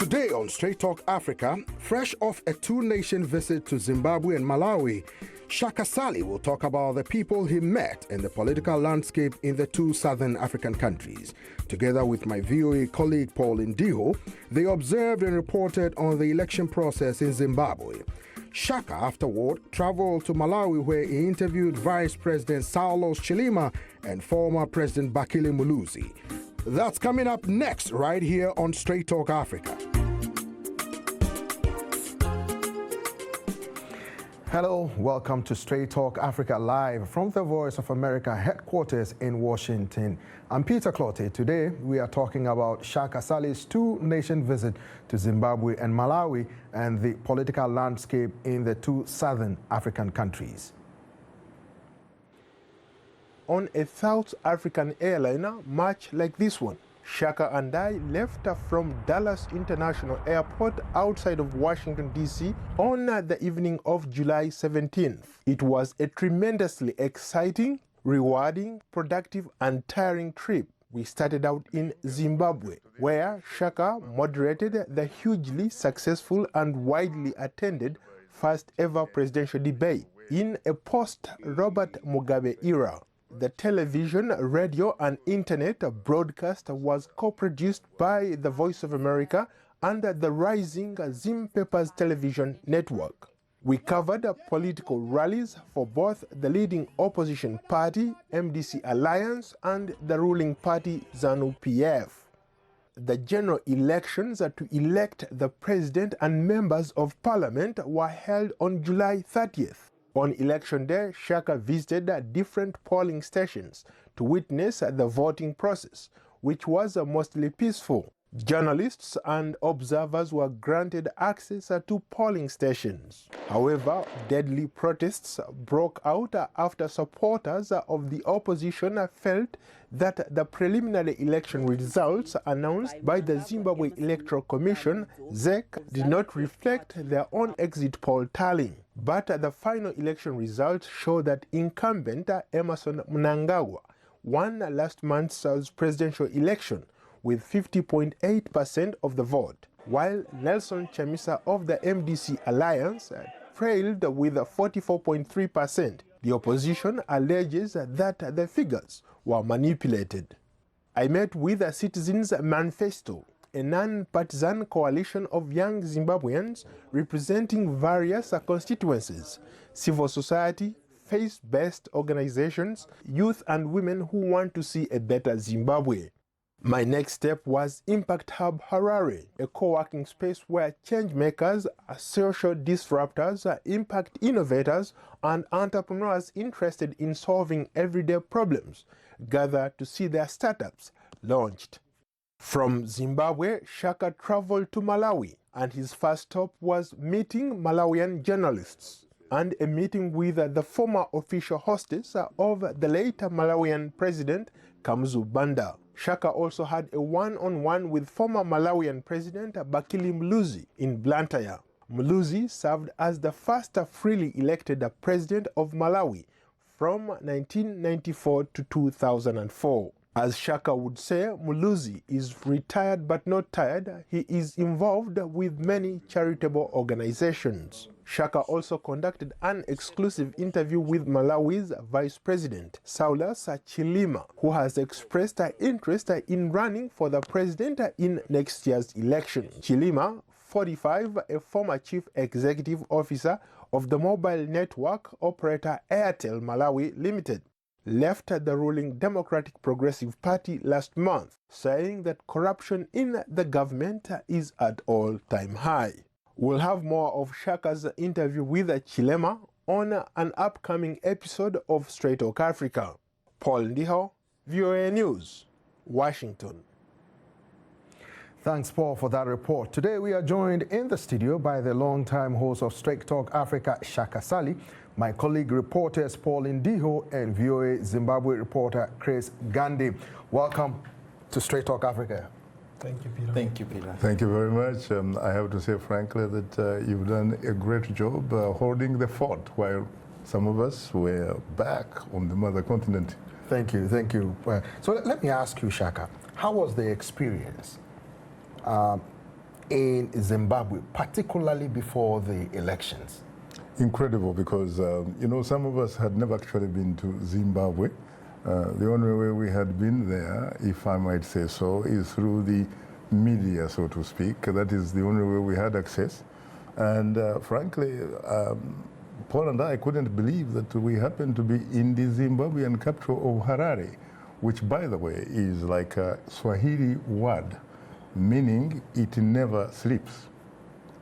Today on Straight Talk Africa, fresh off a two-nation visit to Zimbabwe and Malawi, Shaka Sali will talk about the people he met in the political landscape in the two southern African countries. Together with my VOA colleague Paul Ndiho, they observed and reported on the election process in Zimbabwe. Shaka, afterward, traveled to Malawi where he interviewed Vice President Saulos Chilima and former President Bakile Muluzi. That's coming up next right here on Straight Talk Africa. Hello, welcome to Straight Talk Africa live from the Voice of America headquarters in Washington. I'm Peter Clotte. Today we are talking about Shaka Sali's two-nation visit to Zimbabwe and Malawi and the political landscape in the two southern African countries. On a South African airliner much like this one, Shaka and I left from Dallas International Airport outside of Washington, D.C. on the evening of July 17th. It was a tremendously exciting, rewarding, productive and tiring trip. We started out in Zimbabwe, where Shaka moderated the hugely successful and widely attended first ever presidential debate in a post-Robert Mugabe era. The television, radio, and internet broadcast was co-produced by the Voice of America and the rising Zim Papers television network. We covered political rallies for both the leading opposition party, MDC Alliance, and the ruling party, ZANU-PF. The general elections to elect the president and members of parliament were held on July 30th. On election day, Shaka visited different polling stations to witness the voting process, which was mostly peaceful. Journalists and observers were granted access to polling stations. However, deadly protests broke out after supporters of the opposition felt that the preliminary election results announced by the Zimbabwe Electoral Commission, ZEC, did not reflect their own exit poll tallying. But the final election results show that incumbent Emmerson Mnangagwa won last month's presidential election with 50.8% of the vote, while Nelson Chamisa of the MDC Alliance trailed with 44.3%. The opposition alleges that the figures were manipulated. I met with a Citizens Manifesto, a non-partisan coalition of young Zimbabweans representing various constituencies, civil society, faith-based organizations, youth and women who want to see a better Zimbabwe. My next step was Impact Hub Harare, a co-working space where change makers, social disruptors, impact innovators, and entrepreneurs interested in solving everyday problems gather to see their startups launched. From Zimbabwe, Shaka traveled to Malawi, and his first stop was meeting Malawian journalists and a meeting with the former official hostess of the late Malawian president, Kamuzu Banda. Shaka also had a one-on-one with former Malawian president Bakile Muluzi in Blantyre. Muluzi served as the first freely elected president of Malawi from 1994 to 2004. As Shaka would say, Muluzi is retired but not tired. He is involved with many charitable organizations. Shaka also conducted an exclusive interview with Malawi's Vice President, Saulos Chilima, who has expressed interest in running for the president in next year's election. Chilima, 45, a former chief executive officer of the mobile network operator Airtel Malawi Limited, left the ruling Democratic Progressive Party last month, saying that corruption in the government is at all-time high. We'll have more of Shaka's interview with Chilema on an upcoming episode of Straight Talk Africa. Paul Ndiho, VOA News, Washington. Thanks, Paul, for that report. Today we are joined in the studio by the longtime host of Straight Talk Africa, Shaka Sali, my colleague reporters Paul Ndiho and VOA Zimbabwe reporter Chris Gandhi. Welcome to Straight Talk Africa. Thank you, Peter. Thank you, Peter. Thank you very much. I have to say, frankly, that you've done a great job holding the fort while some of us were back on the mother continent. Thank you, thank you. So let me ask you, Shaka, how was the experience? in Zimbabwe, particularly before the elections? Incredible, because some of us had never actually been to Zimbabwe. The only way we had been there, if I might say so, is through the media, so to speak. That is the only way we had access. And frankly, Paul and I couldn't believe that we happened to be in the Zimbabwean capital of Harare, which, by the way, is like a Swahili word, meaning it never sleeps.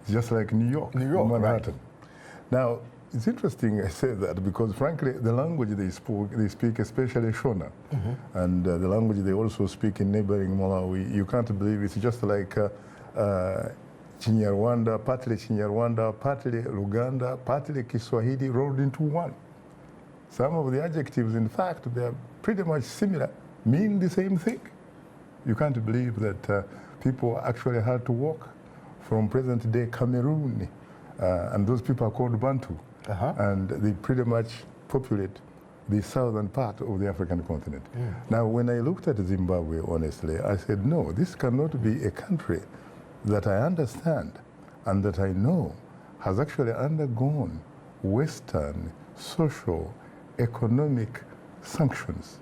It's just like New York, Manhattan. Right. Now, it's interesting I say that because, frankly, the language they speak, especially Shona, and the language they also speak in neighboring Malawi, you can't believe it's just like Chinyarwanda, partly Luganda, partly Kiswahili rolled into one. Some of the adjectives, in fact, they are pretty much similar, mean the same thing. You can't believe that people actually had to walk from present-day Cameroon, and those people are called Bantu, and they pretty much populate the southern part of the African continent. Now, when I looked at Zimbabwe, honestly, I said, no, this cannot be a country that I understand and that I know has actually undergone Western social, economic sanctions,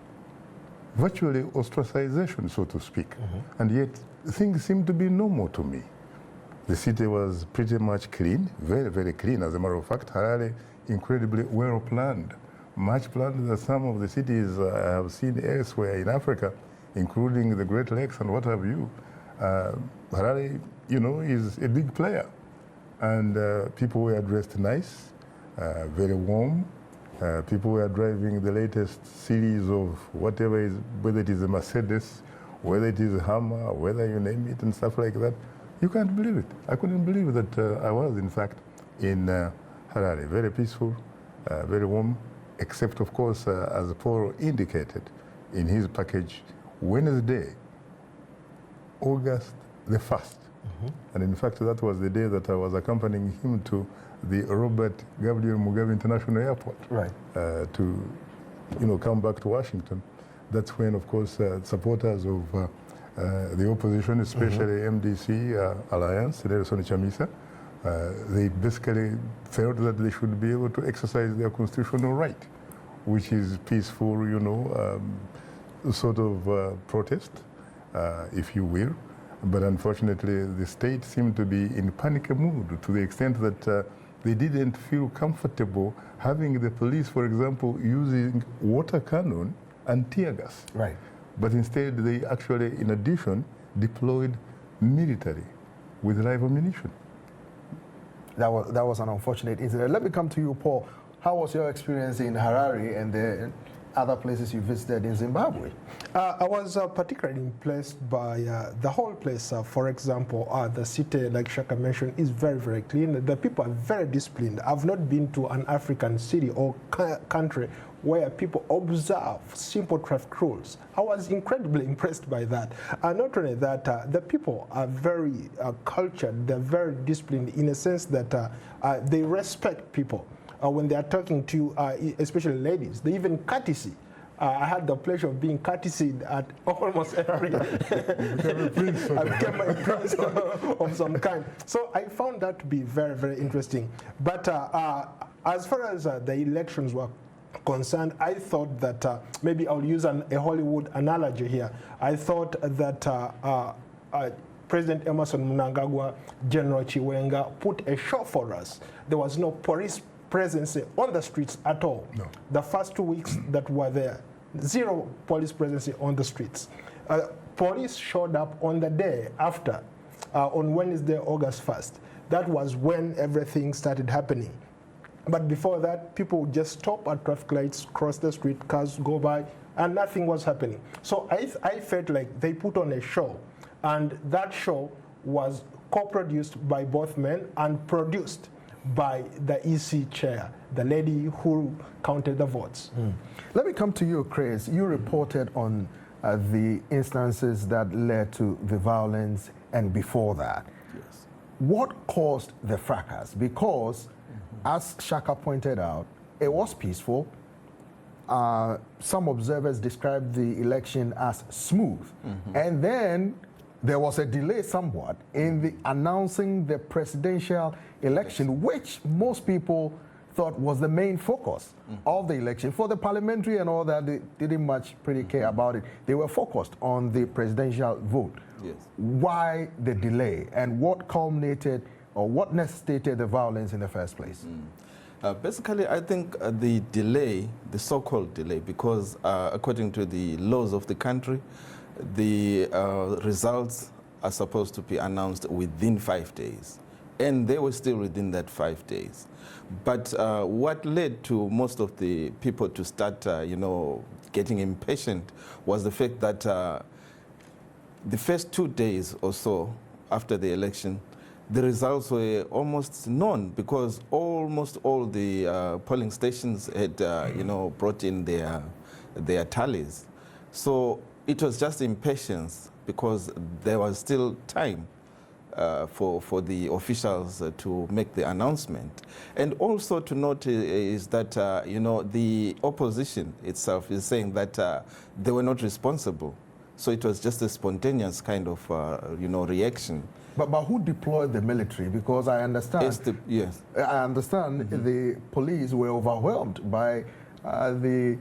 virtually ostracization, so to speak. And yet, things seem to be normal to me. The city was pretty much clean, very, very clean. As a matter of fact, Harare, incredibly well planned, much planned than some of the cities I have seen elsewhere in Africa, including the Great Lakes and what have you. Harare, is a big player. And people were dressed nice, very warm. People were driving the latest series of whatever is, whether it is a Mercedes, whether it is a Hummer, whether you name it and stuff like that. You can't believe it. I couldn't believe that I was, in fact, in Harare. Very peaceful, very warm, except, of course, as Paul indicated in his package, Wednesday, August the 1st. And in fact, that was the day that I was accompanying him to the Robert Gabriel Mugabe International Airport to, come back to Washington. That's when, of course, supporters of the opposition, especially MDC Alliance, Nelson Chamisa, they basically felt that they should be able to exercise their constitutional right, which is peaceful, sort of protest, if you will. But unfortunately, the state seemed to be in panic mood to the extent that they didn't feel comfortable having the police, for example, using water cannon and tear gas. Right. But instead, they actually, in addition, deployed military with live ammunition. That was an unfortunate incident. Let me come to you, Paul. How was your experience in Harare and the other places you visited in Zimbabwe? I was particularly impressed by the whole place. For example, the city, like Shaka mentioned, is very, very clean. The people are very disciplined. I've not been to an African city or country where people observe simple traffic rules. I was incredibly impressed by that. Not only that, the people are very cultured. They're very disciplined in a sense that they respect people. When they are talking to you, especially ladies, they even courtesy. I had the pleasure of being courtesied at almost every. I became a prince of some kind. So I found that to be very, very interesting. But as far as the elections were concerned, I thought that maybe I'll use a Hollywood analogy here. I thought that President Emerson Mnangagwa, General Chiwenga put a show for us. There was no police presence on the streets at all. No. The first 2 weeks that were there, zero police presence on the streets. Police showed up on the day after, on Wednesday, August 1st. That was when everything started happening. But before that, people would just stop at traffic lights, cross the street, cars go by, and nothing was happening. So I felt like they put on a show, and that show was co-produced by both men and produced by the EC chair, the lady who counted the votes. Let me come to you, Chris. You reported on the instances that led to the violence and before that. Yes. What caused the fracas? Because, as Shaka pointed out, it was peaceful. Some observers described the election as smooth. And then there was a delay somewhat in the announcing the presidential election, which most people thought was the main focus of the election. For the parliamentary and all that, they didn't much pretty care about it. They were focused on the presidential vote. Yes. Why the delay, and what culminated or what necessitated the violence in the first place? Basically, I think the delay, the so-called delay, because according to the laws of the country, the results are supposed to be announced within 5 days. And they were still within that 5 days. But what led to most of the people to start, getting impatient was the fact that the first 2 days or so after the election, the results were almost known because almost all the polling stations had, brought in their tallies. So it was just impatience because there was still time for the officials to make the announcement. And also to note is that, the opposition itself is saying that they were not responsible. So it was just a spontaneous kind of, reaction. But who deployed the military? Because I understand, yes. I understand the police were overwhelmed by the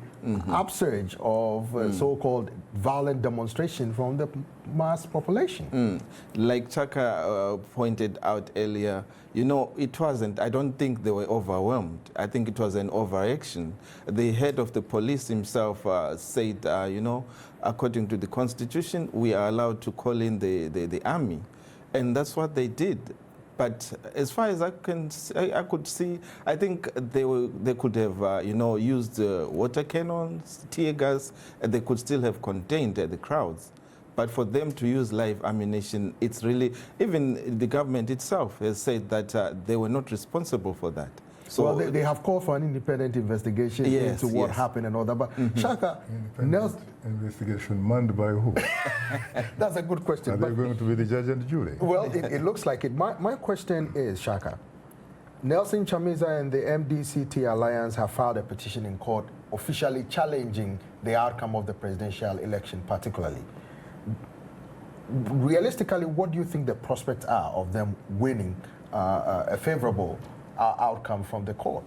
upsurge of so-called violent demonstration from the mass population. Like Chaka pointed out earlier, it wasn't, I don't think they were overwhelmed. I think it was an overaction. The head of the police himself said, according to the constitution, we are allowed to call in the army. And that's what they did. But as far as I could see, I think they could have, used water cannons, tear gas, and they could still have contained the crowds. But for them to use live ammunition, it's really, even the government itself has said that they were not responsible for that. So well, they have called for an independent investigation into what happened and all that. But Shaka, Nelson, investigation manned by who? That's a good question. Are they going to be the judge and jury? Well, it looks like it. My question is, Shaka, Nelson Chamisa and the MDCT Alliance have filed a petition in court officially challenging the outcome of the presidential election particularly. Realistically, what do you think the prospects are of them winning a favorable outcome from the court?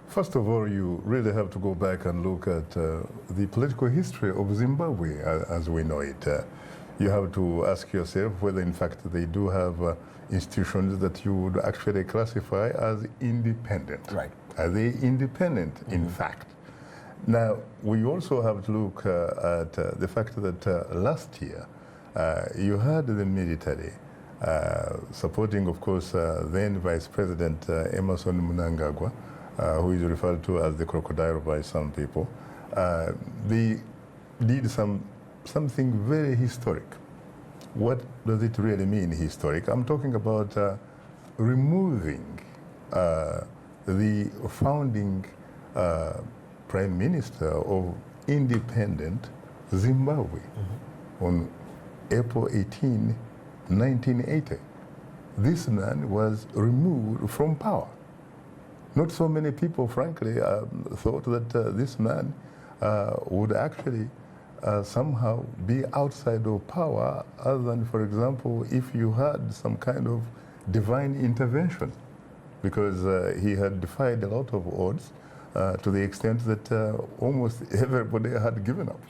First of all, you really have to go back and look at the political history of Zimbabwe as we know it. You have to ask yourself whether, in fact, they do have institutions that you would actually classify as independent. Right. Are they independent, in fact? Now, we also have to look at the fact that last year you had the military supporting, of course, then Vice President Emerson Mnangagwa, who is referred to as the crocodile by some people. They did something very historic. What does it really mean, historic? I'm talking about removing the founding Prime Minister of independent Zimbabwe on April 18, 1980. This man was removed from power. Not so many people, frankly, thought that this man would actually somehow be outside of power, other than, for example, if you had some kind of divine intervention, because he had defied a lot of odds to the extent that almost everybody had given up,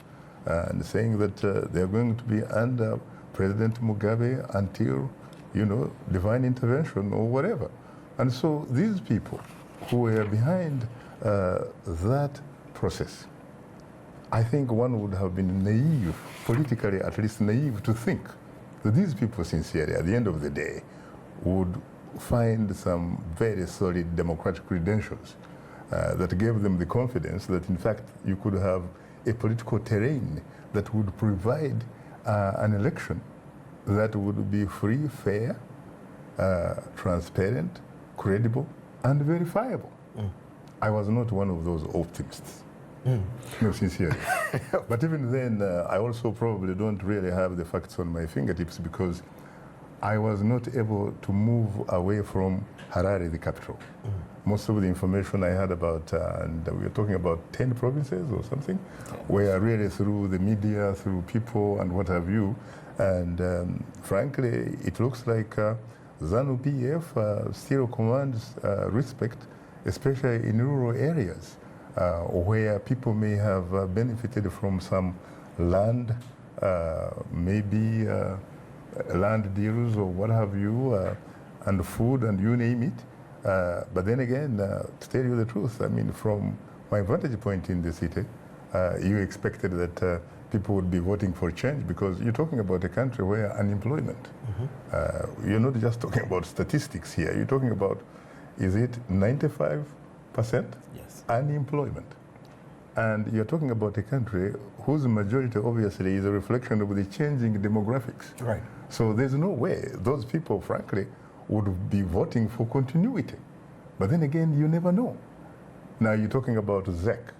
and saying that they're going to be under President Mugabe until, divine intervention or whatever. And so these people who were behind that process, I think one would have been naive, politically at least naive, to think that these people sincerely, at the end of the day, would find some very solid democratic credentials that gave them the confidence that, in fact, you could have a political terrain that would provide an election that would be free, fair, transparent, credible, and verifiable. I was not one of those optimists. No, sincerely. But even then, I also probably don't really have the facts on my fingertips, because I was not able to move away from Harare, the capital. Most of the information I had about, and we were talking about 10 provinces or something, were really through the media, through people and what have you. And frankly, it looks like ZANU-PF still commands respect, especially in rural areas where people may have benefited from some land, maybe land deals or what have you, and food and you name it. But then again, to tell you the truth, I mean, from my vantage point in the city, you expected that people would be voting for change because you're talking about a country where unemployment, you're not just talking about statistics here, you're talking about, is it 95% Yes. unemployment? And you're talking about a country whose majority obviously is a reflection of the changing demographics. Right. So there's no way those people, frankly, would be voting for continuity. But then again, you never know. Now you're talking about ZEC.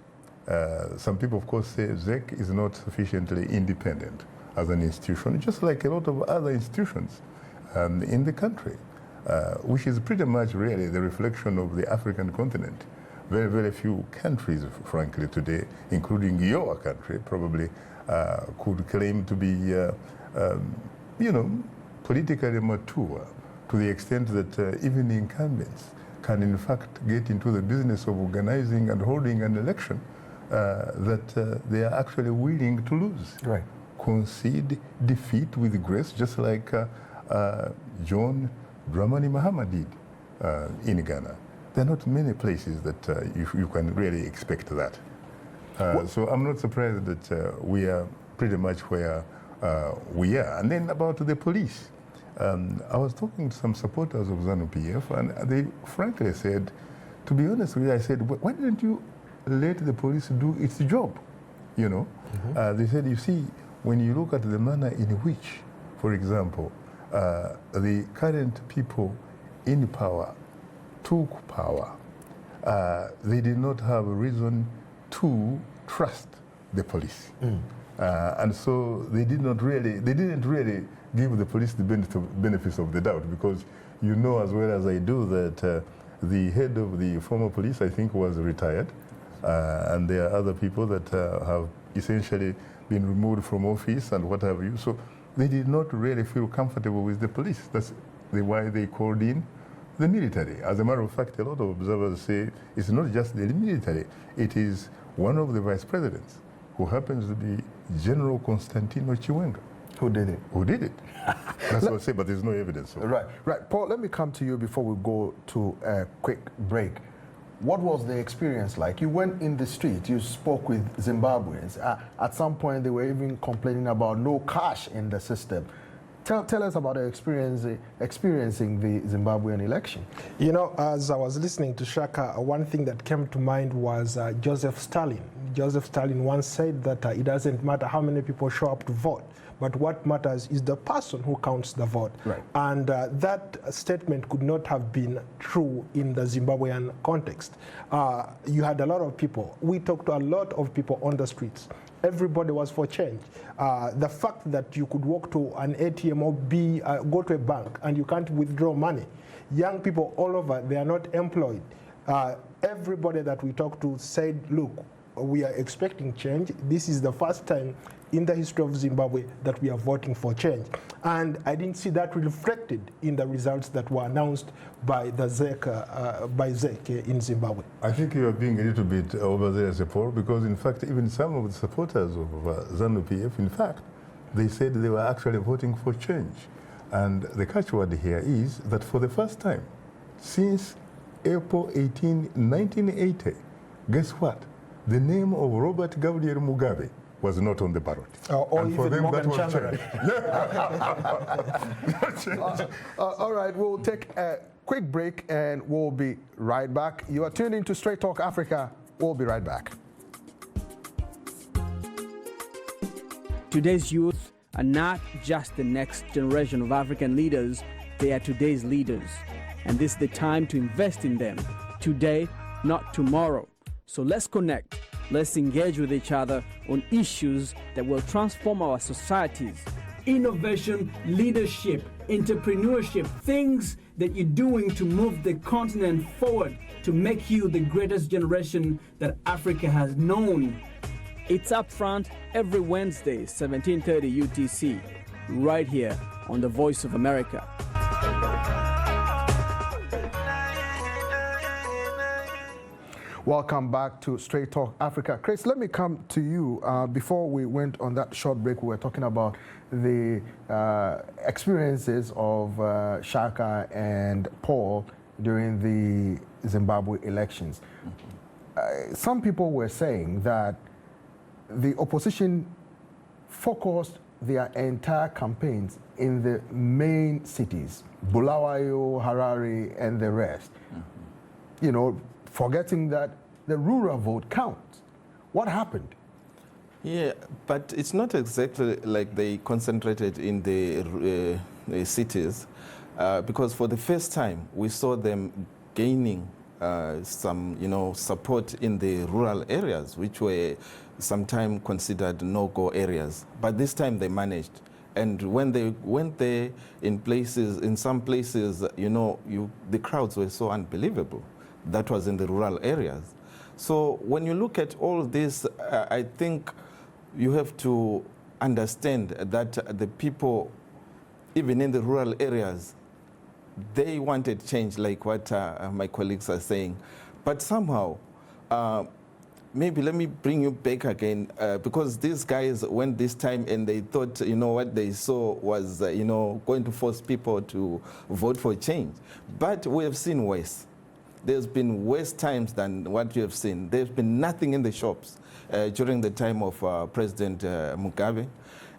Some people, of course, say ZEC is not sufficiently independent as an institution, just like a lot of other institutions in the country, which is pretty much really the reflection of the African continent. Very, very few countries, frankly, today, including your country, probably could claim to be, you know, politically mature to the extent that even incumbents can, in fact, get into the business of organizing and holding an election that they are actually willing to lose. Right. Concede defeat with grace, just like John Dramani Mahama did in Ghana. There are not many places that you can really expect that. So I'm not surprised that we are pretty much where we are. And then about the police. I was talking to some supporters of ZANU-PF, and they frankly said, to be honest with you, I said, why didn't you let the police do its job? You know, they said, you see, when you look at the manner in which, for example, the current people in power took power, they did not have a reason to trust the police. And so they didn't really give the police the benefits of the doubt, because you know as well as I do that the head of the former police, I think, was retired, and there are other people that have essentially been removed from office and what have you. So they did not really feel comfortable with the police. That's why they called in the military. As a matter of fact, a lot of observers say it's not just the military, it is one of the vice presidents, who happens to be General Constantino Chiwenga. Who did it? Who did it? That's what I say, but there's no evidence. Right. Paul, let me come to you before we go to a quick break. What was the experience like? You went in the street, you spoke with Zimbabweans. At some point, they were even complaining about no cash in the system. Tell us about the experiencing the Zimbabwean election. You know, as I was listening to Shaka, one thing that came to mind was Joseph Stalin. Joseph Stalin once said that it doesn't matter how many people show up to vote, but what matters is the person who counts the vote. Right. And that statement could not have been true in the Zimbabwean context. You had a lot of people. We talked to a lot of people on the streets. Everybody was for change. The fact that you could walk to an ATM or go to a bank and you can't withdraw money. Young people all over, they are not employed. Everybody that we talked to said, look, we are expecting change. This is the first time in the history of Zimbabwe that we are voting for change. And I didn't see that reflected in the results that were announced by the ZEC in Zimbabwe. I think you are being a little bit over there, Paul, because in fact, even some of the supporters of ZANU-PF, in fact, they said they were actually voting for change. And the catchword here is that for the first time since April 18, 1980, guess what? The name of Robert Gabriel Mugabe was not on the ballot. Or and even for them, Morgan that was change. All right, we'll take a quick break and we'll be right back. You are tuned into Straight Talk Africa. We'll be right back. Today's youth are not just the next generation of African leaders, they are today's leaders. And this is the time to invest in them. Today, not tomorrow. So let's connect. Let's engage with each other on issues that will transform our societies. innovation, leadership, entrepreneurship, things that you're doing to move the continent forward to make you the greatest generation that Africa has known. It's Up Front every Wednesday, 17:30 UTC, right here on the Voice of America. Welcome back to Straight Talk Africa. Chris, let me come to you. Before we went on that short break, we were talking about the experiences of Shaka and Paul during the Zimbabwe elections. Some people were saying that the opposition focused their entire campaigns in the main cities, Bulawayo, Harare, and the rest. You know, forgetting that the rural vote counts. What happened? Yeah, but it's not exactly like they concentrated in the cities, because for the first time we saw them gaining some, support in the rural areas, which were sometimes considered no-go areas. But this time they managed. And when they went there in some places, the crowds were so unbelievable. That was in the rural areas. So when you look at all this, I think you have to understand that the people, even in the rural areas, they wanted change, like what my colleagues are saying. But somehow, maybe let me bring you back again, because these guys went this time and they thought, what they saw was, going to force people to vote for change. But we have seen worse. There's been worse times than what you have seen. There's been nothing in the shops during the time of President Mugabe.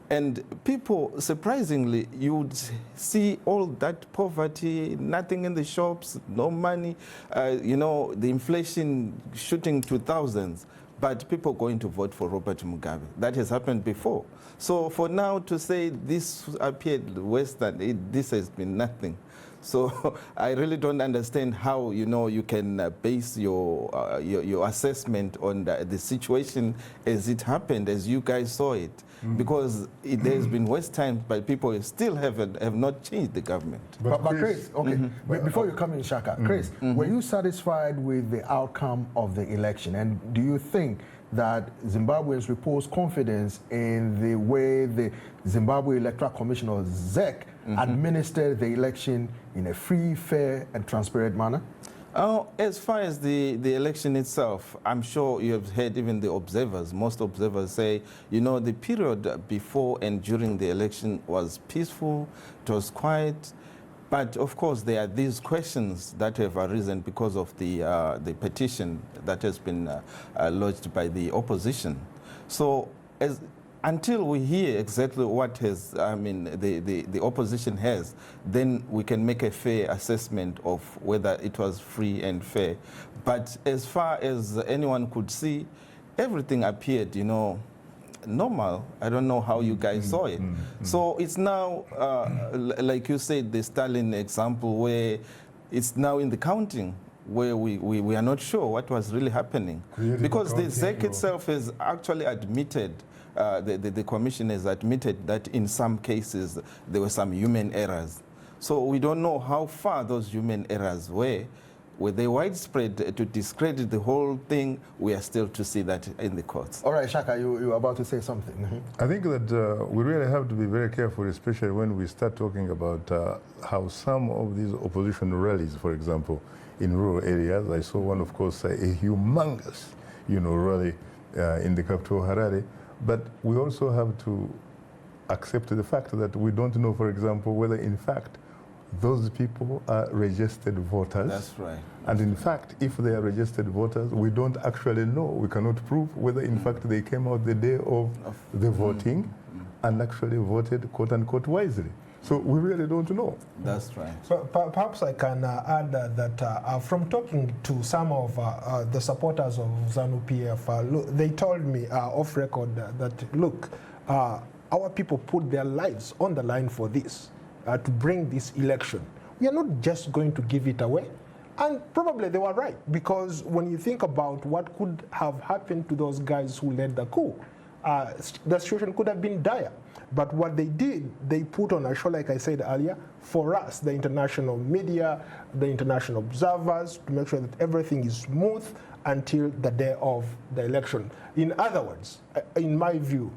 And people, surprisingly, you would see all that poverty, nothing in the shops, no money, the inflation shooting to thousands, but people going to vote for Robert Mugabe. That has happened before. So for now to say this appeared worse than it, this has been nothing. So I really don't understand how, you can base your assessment on the situation as it happened, as you guys saw it. Because there's been worse times, but people still have not changed the government. But Chris, okay, before you come in, Shaka, Chris, were you satisfied with the outcome of the election? And do you think that Zimbabweans repose confidence in the way the Zimbabwe Electoral Commission, or ZEC, administered the election in a free, fair, and transparent manner? As far as the election itself, I'm sure you have heard even the observers. Most observers say, the period before and during the election was peaceful, it was quiet. But of course, there are these questions that have arisen because of the petition that has been lodged by the opposition. So until we hear exactly what the opposition has, then we can make a fair assessment of whether it was free and fair. But as far as anyone could see, everything appeared, normal. I don't know how you guys saw it. So it's now, like you said, the Stalin example, where it's now in the counting, where we are not sure what was really happening. Because the ZEC itself has actually admitted, the commission has admitted that in some cases there were some human errors. So we don't know how far those human errors were. Were they widespread to discredit the whole thing? We are still to see that in the courts. All right, Shaka, you were about to say something. I think that we really have to be very careful, especially when we start talking about how some of these opposition rallies, for example, in rural areas. I saw one, of course, a humongous, rally in the capital, Harare. But we also have to accept the fact that we don't know, for example, whether in fact those people are registered voters. That's right. And in fact, if they are registered voters, we don't actually know. We cannot prove whether in fact they came out the day of the voting and actually voted, quote unquote, wisely. So we really don't know. That's right. So perhaps I can add that from talking to some of the supporters of ZANU-PF, they told me off record that, look, our people put their lives on the line for this, to bring this election. We are not just going to give it away. And probably they were right, because when you think about what could have happened to those guys who led the coup, the situation could have been dire. But what they did, they put on a show, like I said earlier, for us, the international media, the international observers, to make sure that everything is smooth until the day of the election. In other words, in my view,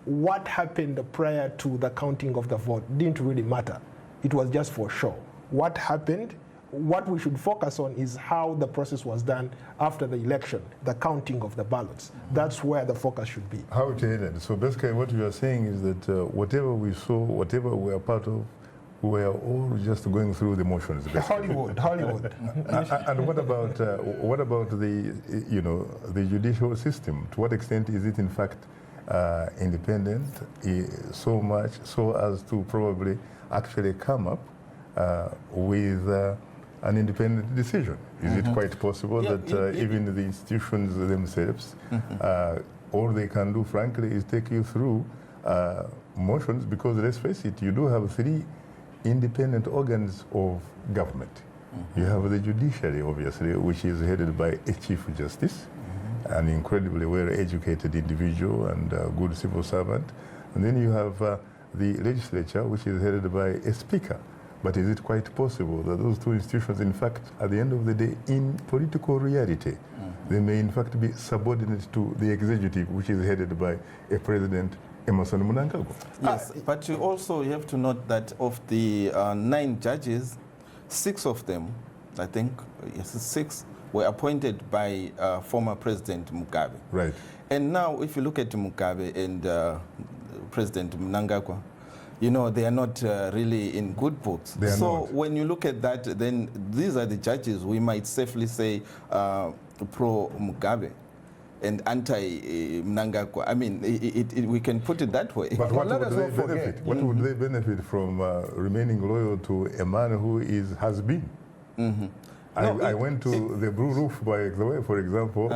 what happened prior to the counting of the vote didn't really matter. It was just for show. What happened, what we should focus on is how the process was done after the election, the counting of the ballots. That's where the focus should be. How it ended. So basically what you are saying is that whatever we saw, whatever we are part of, we are all just going through the motions. Hollywood. And what about the, the judicial system? To what extent is it in fact independent, so much so as to probably actually come up with an independent decision? Is it quite possible that even the institutions themselves, all they can do, frankly, is take you through motions? Because let's face it, you do have 3 independent organs of government. You have the judiciary, obviously, which is headed by a Chief Justice, an incredibly well-educated individual and a good civil servant. And then you have the legislature, which is headed by a speaker. But is it quite possible that those 2 institutions, in fact, at the end of the day, in political reality, they may in fact be subordinate to the executive, which is headed by a president, Emerson Mnangagwa? Yes, but you also have to note that of the 9 judges, 6 of them, I think, yes, 6, were appointed by former President Mugabe. Right. And now, if you look at Mugabe and President Mnangagwa, they are not really in good books. So when you look at that, then these are the judges we might safely say pro-Mugabe and anti-Mnangagwa. I mean, we can put it that way. But what would they benefit? What would they benefit from remaining loyal to a man who has been? I went to the Blue Roof, by the way, for example,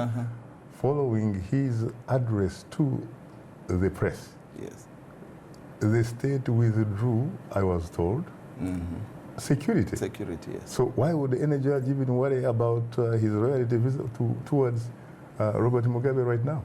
following his address to the press. Yes. The state withdrew, I was told, security. Security, yes. So why would any judge even worry about his loyalty towards Robert Mugabe right now?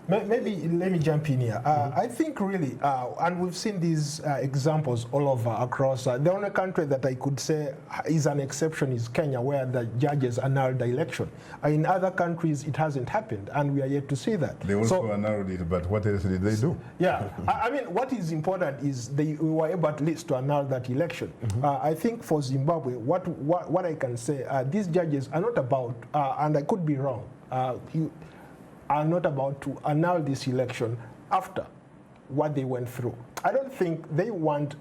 Maybe let me jump in here. I think really, and we've seen these examples all over across. The only country that I could say is an exception is Kenya, where the judges annulled the election. In other countries, it hasn't happened, and we are yet to see that. They also annulled it, but what else did they do? Yeah, I mean, what is important is we were able at least to annul that election. I think for Zimbabwe, what I can say, these judges are not about, and I could be wrong, are not about to annul this election after what they went through. I don't think they want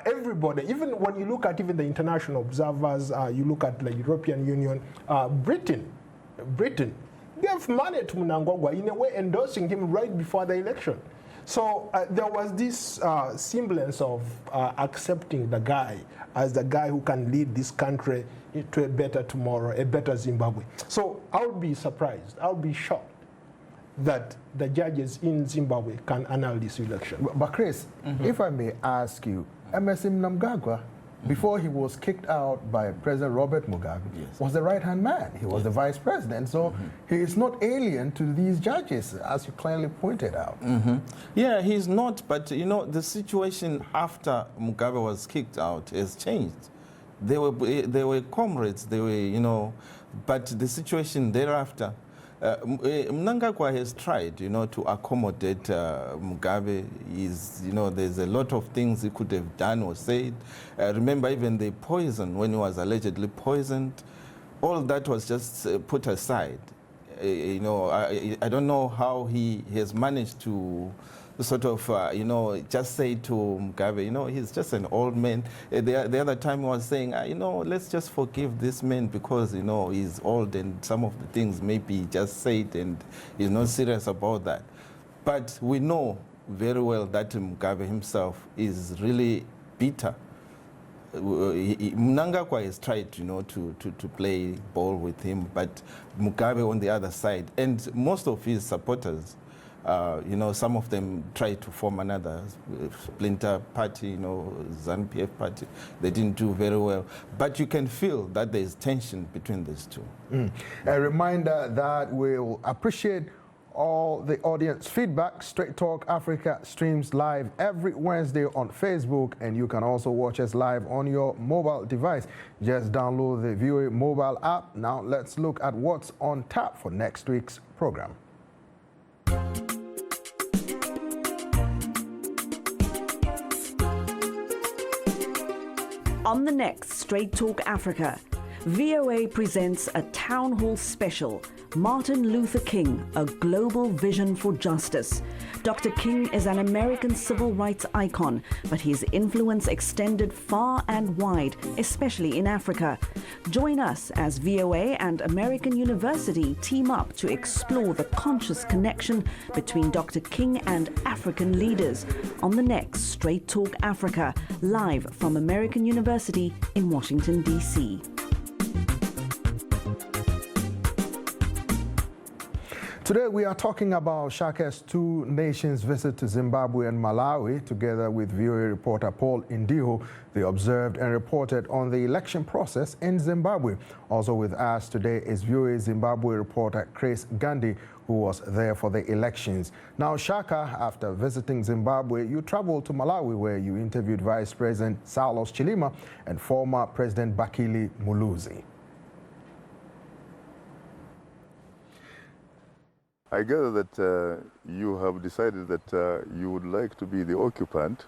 everybody, even when you look at even the international observers, you look at the European Union, Britain gave money to Mnangagwa, in a way endorsing him right before the election. So there was this semblance of accepting the guy as the guy who can lead this country to a better tomorrow, a better Zimbabwe. So I would be surprised, I would be shocked that the judges in Zimbabwe can annul this election. But Chris, if I may ask you, Emerson Mnangagwa, before he was kicked out by President Robert Mugabe, was the right-hand man. He was the vice president, so he is not alien to these judges, as you clearly pointed out. Yeah, he's not, but the situation after Mugabe was kicked out has changed. They were comrades, they were, but the situation thereafter, Mnangagwa has tried, to accommodate Mugabe. There's a lot of things he could have done or said. Remember even the poison, when he was allegedly poisoned, all that was just put aside. I don't know how he has managed to sort of, just say to Mugabe, he's just an old man. The other time he was saying, let's just forgive this man because, he's old and some of the things maybe just said and he's not serious about that. But we know very well that Mugabe himself is really bitter. Mnangagwa has tried, to play ball with him, but Mugabe on the other side, and most of his supporters, some of them tried to form another splinter party, ZANU-PF party. They didn't do very well. But you can feel that there's tension between these two. A reminder that we'll appreciate all the audience feedback. Straight Talk Africa streams live every Wednesday on Facebook, and you can also watch us live on your mobile device. Just download the VOA mobile app. Now let's look at what's on tap for next week's program. On the next Straight Talk Africa, VOA presents a town hall special, Martin Luther King, a global vision for justice. Dr. King is an American civil rights icon, but his influence extended far and wide, especially in Africa. Join us as VOA and American University team up to explore the conscious connection between Dr. King and African leaders on the next Straight Talk Africa, live from American University in Washington, D.C. Today we are talking about Shaka's two nations visit to Zimbabwe and Malawi. Together with VOA reporter Paul Indiho, they observed and reported on the election process in Zimbabwe. Also with us today is VOA Zimbabwe reporter Chris Gandhi, who was there for the elections. Now, Shaka, after visiting Zimbabwe, you traveled to Malawi, where you interviewed Vice President Saulos Chilima and former President Bakili Muluzi. I gather that you have decided that you would like to be the occupant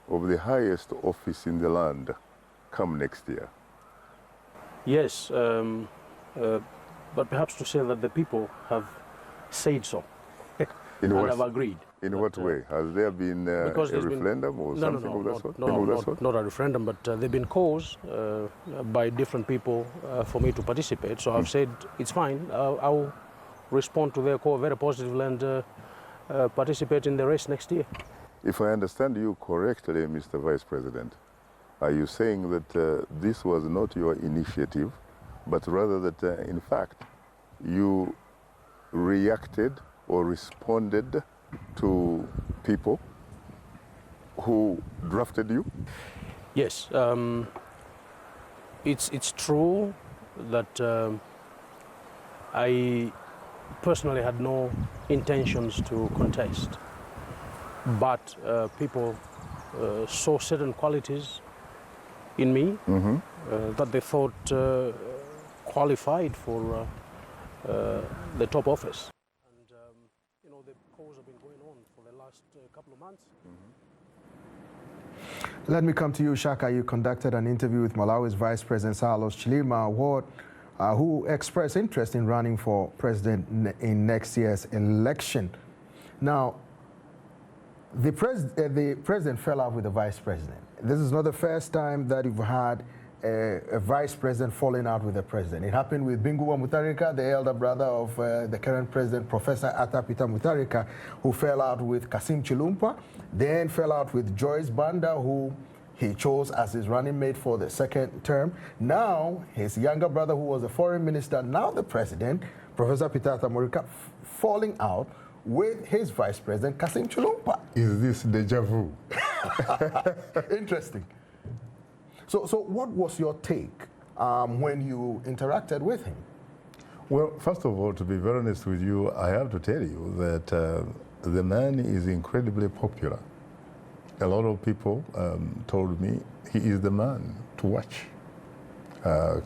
of the highest office in the land come next year. Yes, but perhaps to say that the people have said so and have agreed. In what way? Has there been a referendum or something of that sort? Not a referendum, but they've been calls by different people for me to participate. So I've said it's fine. I'll respond to their call very positively and participate in the race next year. If I understand you correctly, Mr. Vice President, are you saying that this was not your initiative, but rather that in fact you reacted or responded to people who drafted you? Yes, it's true that I personally had no intentions to contest, but people saw certain qualities in me that they thought qualified for the top office. And you know, the calls have been going on for the last couple of months. Let me come to you, Shaka. You conducted an interview with Malawi's Vice President Saulos Chilima, who expressed interest in running for president in next year's election. Now, the president fell out with the vice president. This is not the first time that you've had a vice president falling out with the president. It happened with Binguwa Mutharika, the elder brother of the current president, Professor Arthur Peter Mutharika, who fell out with Kassim Chilumpa, then fell out with Joyce Banda, who he chose as his running mate for the second term. Now, his younger brother, who was the foreign minister, now the president, Professor Peter Mutharika, falling out with his vice president, Kassim Chilumpa. Is this deja vu? Interesting. So what was your take when you interacted with him? Well, first of all, to be very honest with you, I have to tell you that the man is incredibly popular. A lot of people told me he is the man to watch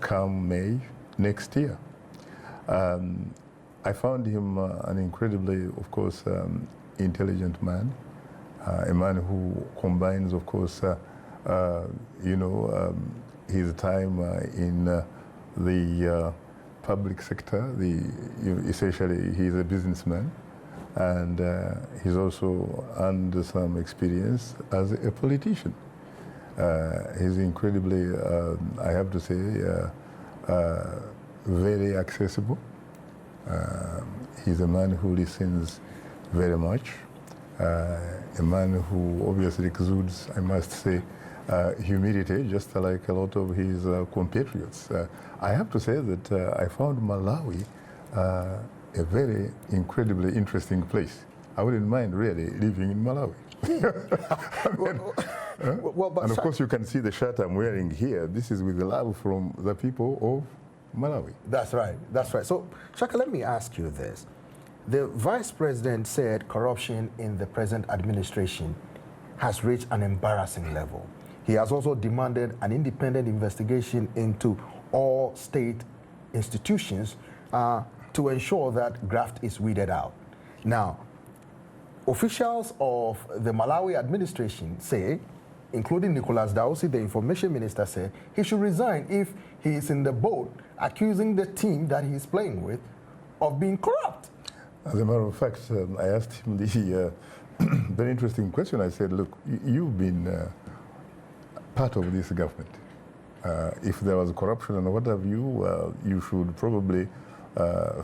come May next year. I found him an incredibly, of course, intelligent man, a man who combines, of course, his time in the public sector. Essentially, he's a businessman, and he's also earned some experience as a politician. He's incredibly, I have to say, very accessible. He's a man who listens very much, a man who obviously exudes, I must say, humility, just like a lot of his compatriots. I have to say that I found Malawi a very incredibly interesting place. I wouldn't mind really living in Malawi. And of course you can see the shirt I'm wearing here. This is with love from the people of Malawi. That's right, that's right. So, Shaka, let me ask you this. the vice president said corruption in the present administration has reached an embarrassing level. He has also demanded an independent investigation into all state institutions to ensure that graft is weeded out. Now, officials of the Malawi administration say, including Nicholas Dausi, the information minister, said he should resign if he is in the boat accusing the team that he is playing with of being corrupt. As a matter of fact, I asked him the very interesting question. I said, look, you've been part of this government. If there was corruption and what have you, you should probably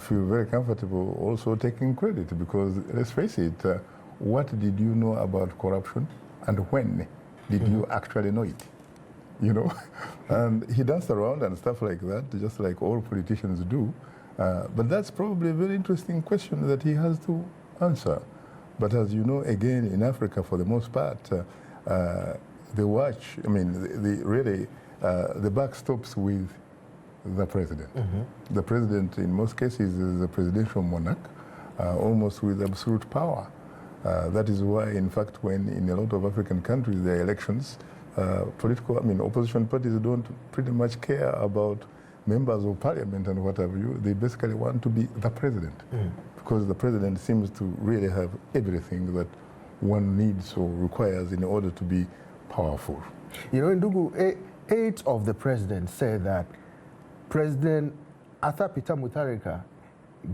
feel very comfortable also taking credit, because let's face it, what did you know about corruption and when did you actually know it? You know? And he danced around and stuff like that, just like all politicians do. But that's probably a very interesting question that he has to answer. But as you know, again, in Africa, for the most part, the watch, I mean, the buck stops with the president. The president, in most cases, is a presidential monarch, almost with absolute power. That is why, in fact, when in a lot of African countries there are elections, opposition parties don't pretty much care about members of parliament and what have you. They basically want to be the president, because the president seems to really have everything that one needs or requires in order to be powerful. You know, Ndugu, aides of the president said that President Arthur Peter Mutharika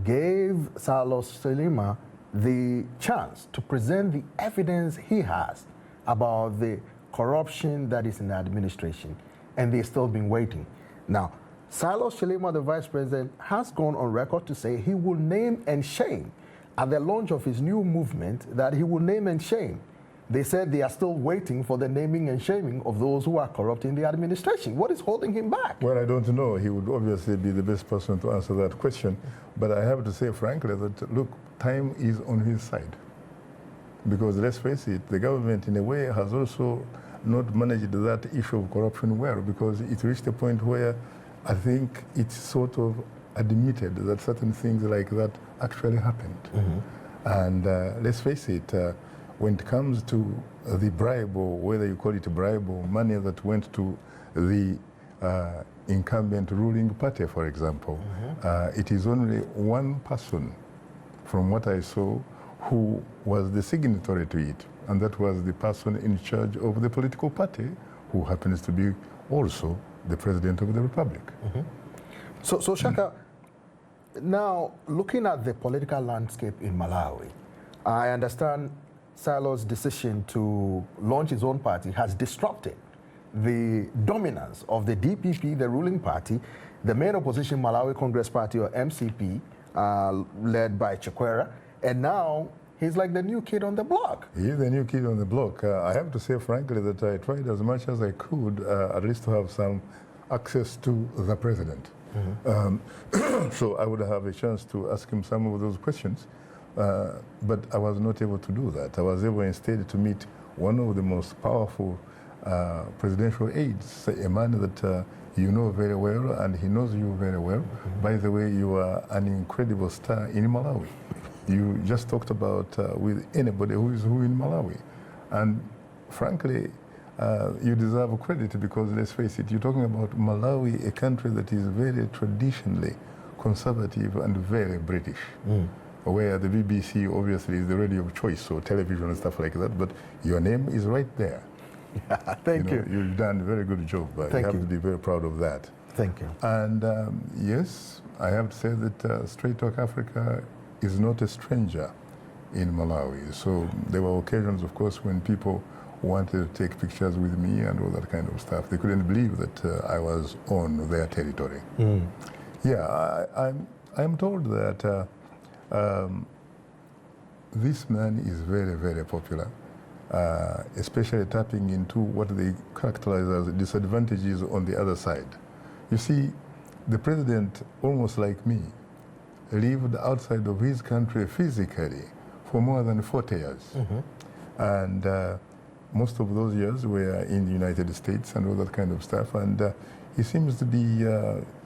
gave Salos Selima the chance to present the evidence he has about the corruption that is in the administration, and they've still been waiting. Now, Salos Selima, the vice president, has gone on record to say he will name and shame at the launch of his new movement, that he will name and shame. They said they are still waiting for the naming and shaming of those who are corrupt in the administration. What is holding him back? Well, I don't know. He would obviously be the best person to answer that question. But I have to say, frankly, that, look, time is on his side. Because let's face it, the government, in a way, has also not managed that issue of corruption well, because it reached a point where I think it's sort of admitted that certain things like that actually happened. And let's face it, when it comes to the bribe, or whether you call it a bribe, or money that went to the incumbent ruling party, for example, it is only one person, from what I saw, who was the signatory to it, and that was the person in charge of the political party, who happens to be also the president of the republic. So Shaka, now looking at the political landscape in Malawi, I understand Salo's decision to launch his own party has disrupted the dominance of the DPP, the ruling party, the main opposition Malawi Congress Party, or MCP, led by Chakwera, and now he's like the new kid on the block. He is the new kid on the block. I have to say, frankly, that I tried as much as I could, at least to have some access to the president. So I would have a chance to ask him some of those questions. But I was not able to do that. I was able instead to meet one of the most powerful presidential aides, a man that you know very well, and he knows you very well. By the way, you are an incredible star in Malawi. You just talked about with anybody who is who in Malawi. And frankly, you deserve credit, because let's face it, you're talking about Malawi, a country that is very traditionally conservative and very British. Where the BBC obviously is the radio of choice, or television and stuff like that, but your name is right there. Thank you. You've done a very good job. You have to be very proud of that. Thank you. And yes, I have to say that Straight Talk Africa is not a stranger in Malawi. So there were occasions, of course, when people wanted to take pictures with me and all that kind of stuff. They couldn't believe that I was on their territory. Yeah, I'm told that this man is very, very popular, especially tapping into what they characterize as disadvantages on the other side. You see, the president, almost like me, lived outside of his country physically for more than 40 years. And most of those years were in the United States and all that kind of stuff. And he seems to be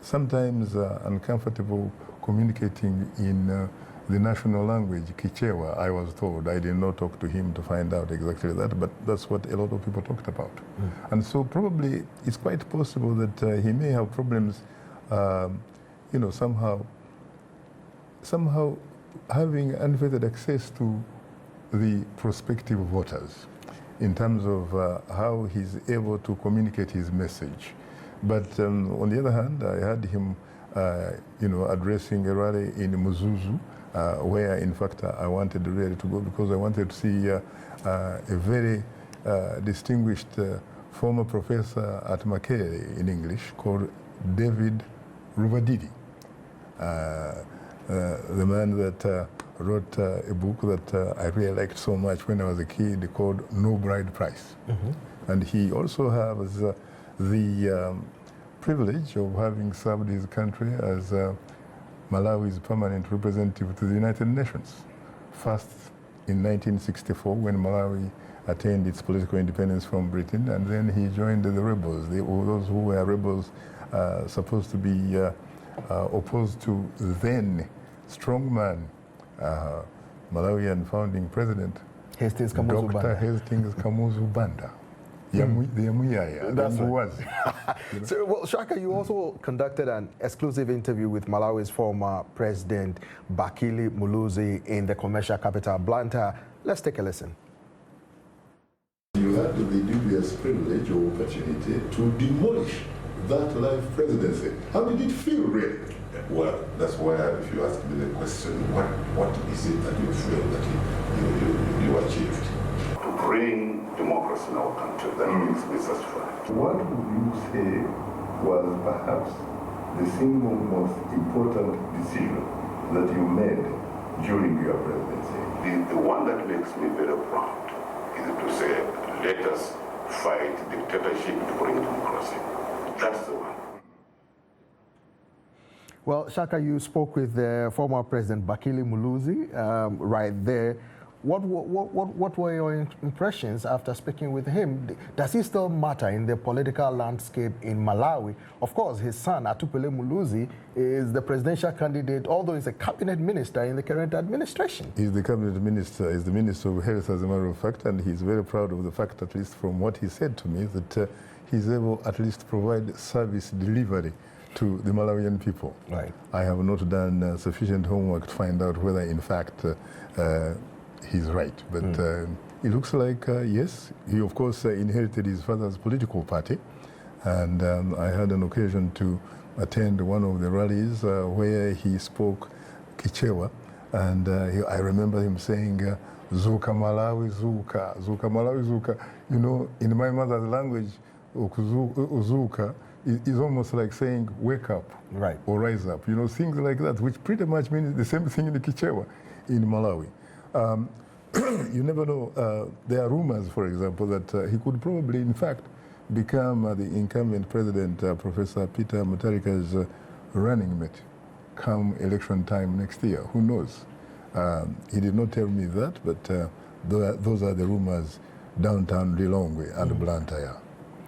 sometimes uncomfortable communicating in the national language, Kichewa, I was told. I did not talk to him to find out exactly that, but that's what a lot of people talked about. And so probably it's quite possible that he may have problems, somehow having unfettered access to the prospective voters in terms of how he's able to communicate his message. But on the other hand, I had him, addressing a rally in Muzuzu, where in fact I wanted really to go because I wanted to see a very distinguished former professor at Makerere in English called David Rubadidi, the man that wrote a book that I really liked so much when I was a kid called No Bride Price. And he also has the privilege of having served his country as Malawi's permanent representative to the United Nations. First in 1964 when Malawi attained its political independence from Britain, and then he joined the rebels, those who were rebels supposed to be opposed to then strongman Malawian founding president, Dr. Hastings Kamuzu Banda. That's right. So, well, Shaka, you also conducted an exclusive interview with Malawi's former president, Bakili Muluzi, in the commercial capital, Blantyre. Let's take a listen. You had the dubious privilege or opportunity to demolish that life presidency. How did it feel, really? Well, that's why if you ask me the question, what is it that you feel that you achieved? To bring democracy in our country, that means we satisfied. What would you say was perhaps the single most important decision that you made during your presidency? The one that makes me very proud is to say, let us fight dictatorship to bring democracy. That's the one. Well, Shaka, you spoke with the former president, Bakili Muluzi, right there. What were your impressions after speaking with him? Does he still matter in the political landscape in Malawi? Of course, his son, Atupele Muluzi, is the presidential candidate, although he's a cabinet minister in the current administration. He's the cabinet minister, he's the minister of health, as a matter of fact, and he's very proud of the fact, at least from what he said to me, that he's able at least to provide service delivery to the Malawian people. Right. I have not done sufficient homework to find out whether, in fact, he's right. But it looks like, yes, he of course inherited his father's political party. And I had an occasion to attend one of the rallies where he spoke Kichewa. And I remember him saying, Zuka Malawi, Zuka, Zuka Malawi, Zuka. You know, in my mother's language, Zuka is almost like saying wake up, right, or rise up. You know, things like that, which pretty much means the same thing in the Kichewa in Malawi. You never know. There are rumors, for example, that he could probably, in fact, become the incumbent president, Professor Peter Mutharika's running mate, come election time next year. Who knows? He did not tell me that, but those are the rumors downtown Lilongwe and Blantyre.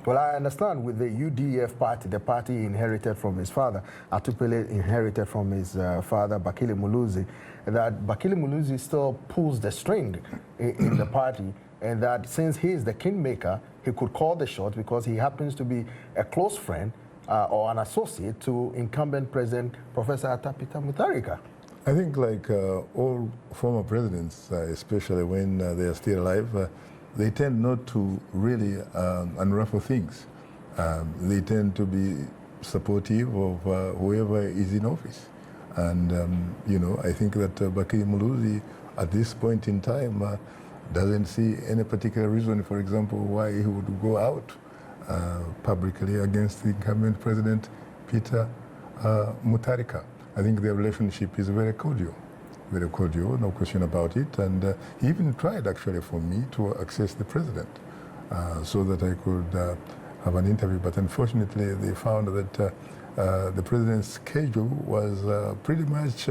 Well, I understand with the UDF party, the party he inherited from his father, Atupele inherited from his father, Bakili Muluzi, that Bakili Muluzi still pulls the string in the party, and that since he is the kingmaker, he could call the shots because he happens to be a close friend or an associate to incumbent president, Professor Peter Mutharika. I think like all former presidents, especially when they are still alive, they tend not to really unruffle things. They tend to be supportive of whoever is in office. And, you know, I think that Bakili Muluzi, at this point in time, doesn't see any particular reason, for example, why he would go out publicly against the incumbent president, Peter Mutharika. I think their relationship is very cordial, no question about it. And he even tried, actually, for me to access the president so that I could have an interview. But unfortunately, they found that the president's schedule was pretty much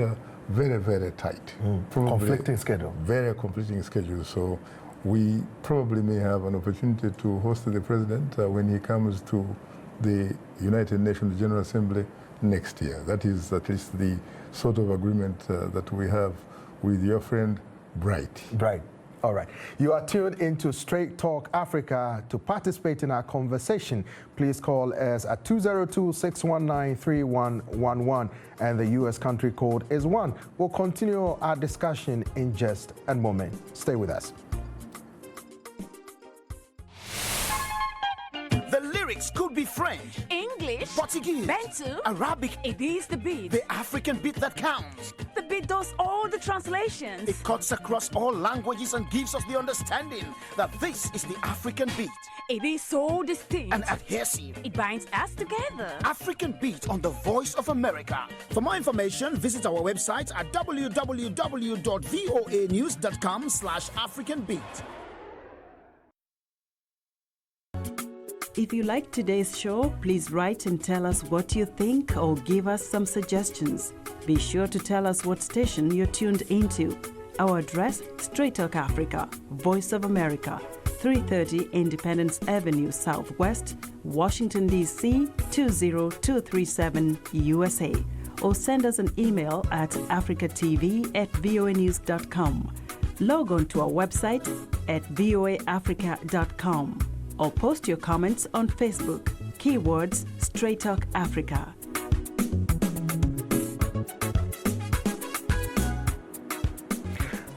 very, very tight. Conflicting schedule. Very conflicting schedule. So we probably may have an opportunity to host the president when he comes to the United Nations General Assembly next year. That is at least the sort of agreement that we have with your friend Bright. Bright. All right. You are tuned into Straight Talk Africa. To participate in our conversation, please call us at 202-619-3111 and the U.S. country code is 1. We'll continue our discussion in just a moment. Stay with us. The lyrics could be French, English, Portuguese, Bantu, Arabic. It is the beat. The African beat that counts. The beat does all the translations. It cuts across all languages and gives us the understanding that this is the African beat. It is so distinct and adhesive. It binds us together. African beat on the Voice of America. For more information, visit our website at www.voanews.com/AfricanBeat. If you like today's show, please write and tell us what you think or give us some suggestions. Be sure to tell us what station you're tuned into. Our address, Straight Talk Africa, Voice of America, 330 Independence Avenue Southwest, Washington, D.C. 20237 USA. Or send us an email at africatv@voanews.com. Log on to our website at voaafrica.com. Or post your comments on Facebook. Keywords Straight Talk Africa.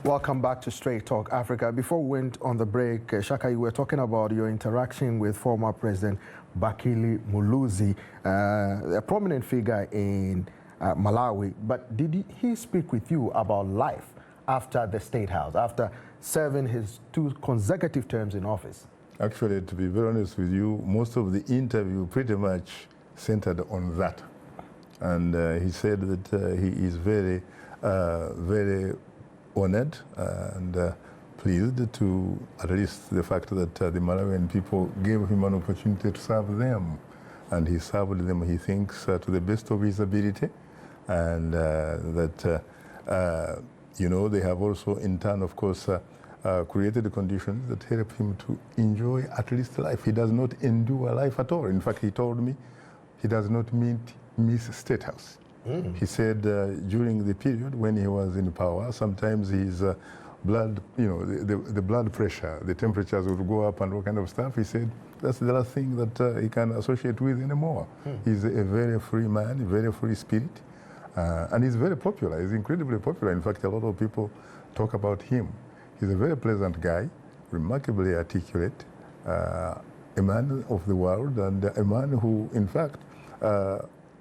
Welcome back to Straight Talk Africa. Before we went on the break, Shaka, you were talking about your interaction with former President Bakili Muluzi, a prominent figure in Malawi. But did he speak with you about life after the State House, after serving his 2 consecutive terms in office? Actually, to be very honest with you, most of the interview pretty much centered on that. And he said that he is very, very honored and pleased to at least the fact that the Malawian people gave him an opportunity to serve them. And he served them, he thinks, to the best of his ability. And that, you know, they have also in turn, of course, created the conditions that help him to enjoy at least life. He does not endure life at all. In fact, he told me he does not miss State House. He said during the period when he was in power, sometimes his blood, you know, the blood pressure, the temperatures would go up and all kind of stuff. He said that's the last thing that he can associate with anymore. He's a very free man, a very free spirit, and he's very popular. He's incredibly popular. In fact, a lot of people talk about him. He's a very pleasant guy, remarkably articulate, a man of the world, and a man who, in fact,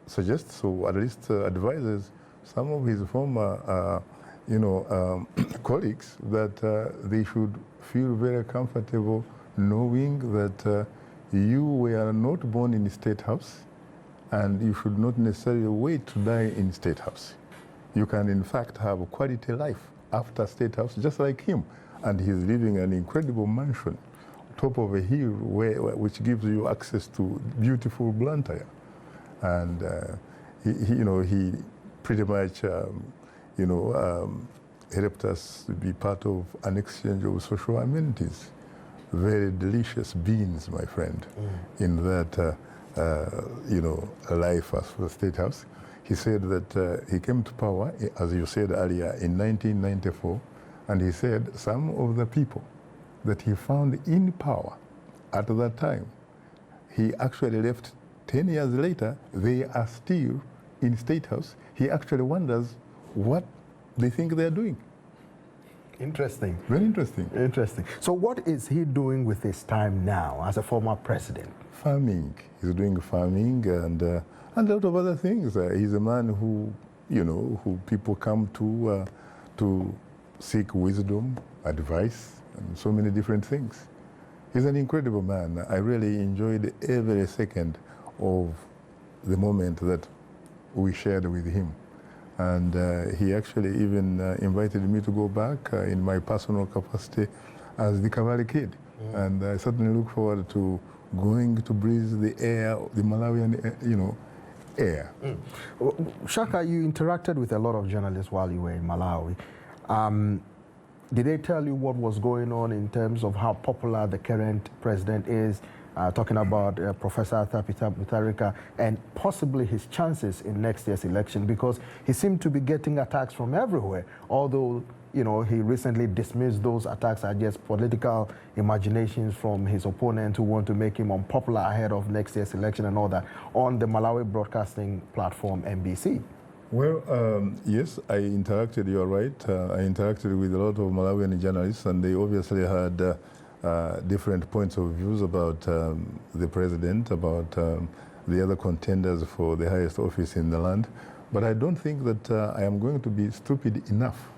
suggests or at least advises some of his former, colleagues that they should feel very comfortable knowing that you were not born in the State House, and you should not necessarily wait to die in State House. You can, in fact, have a quality life after State House, just like him. And he's living in an incredible mansion, top of a hill, which gives you access to beautiful Blantyre. And he pretty much, helped us to be part of an exchange of social amenities. Very delicious beans, my friend, in that, life as for the State House. He said that he came to power, as you said earlier, in 1994, and he said some of the people that he found in power at that time, he actually left 10 years later, they are still in State House. He actually wonders what they think they're doing. Interesting. Very interesting. Interesting. So what is he doing with his time now as a former president? Farming. He's doing farming and a lot of other things. He's a man who, who people come to seek wisdom, advice, and so many different things. He's an incredible man. I really enjoyed every second of the moment that we shared with him. And he actually even invited me to go back in my personal capacity as the Cavalry Kid. And I certainly look forward to going to breathe the air, the Malawian, air. Shaka, you interacted with a lot of journalists while you were in Malawi. Did they tell you what was going on in terms of how popular the current president is? talking about Professor Arthur Peter Mutharika and possibly his chances in next year's election, because he seemed to be getting attacks from everywhere, although he recently dismissed those attacks as just political imaginations from his opponent who want to make him unpopular ahead of next year's election and all that on the Malawi broadcasting platform NBC. Well, yes, I interacted, you're right. I interacted with a lot of Malawian journalists, and they obviously had different points of views about the president, about the other contenders for the highest office in the land. But I don't think that I am going to be stupid enough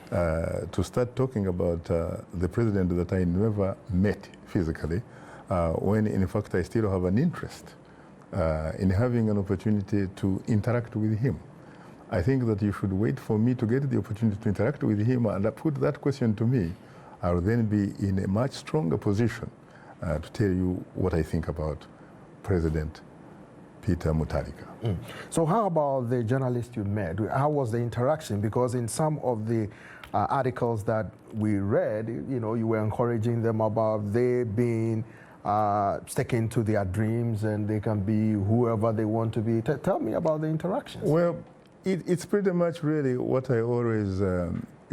to start talking about the president that I never met physically, when in fact I still have an interest in having an opportunity to interact with him. I think that you should wait for me to get the opportunity to interact with him and put that question to me. I'll then be in a much stronger position to tell you what I think about President Peter Mutharika. So how about the journalists you met? How was the interaction? Because in some of the articles that we read, you were encouraging them about they being sticking to their dreams and they can be whoever they want to be. Tell me about the interactions. Well, it's pretty much really what I always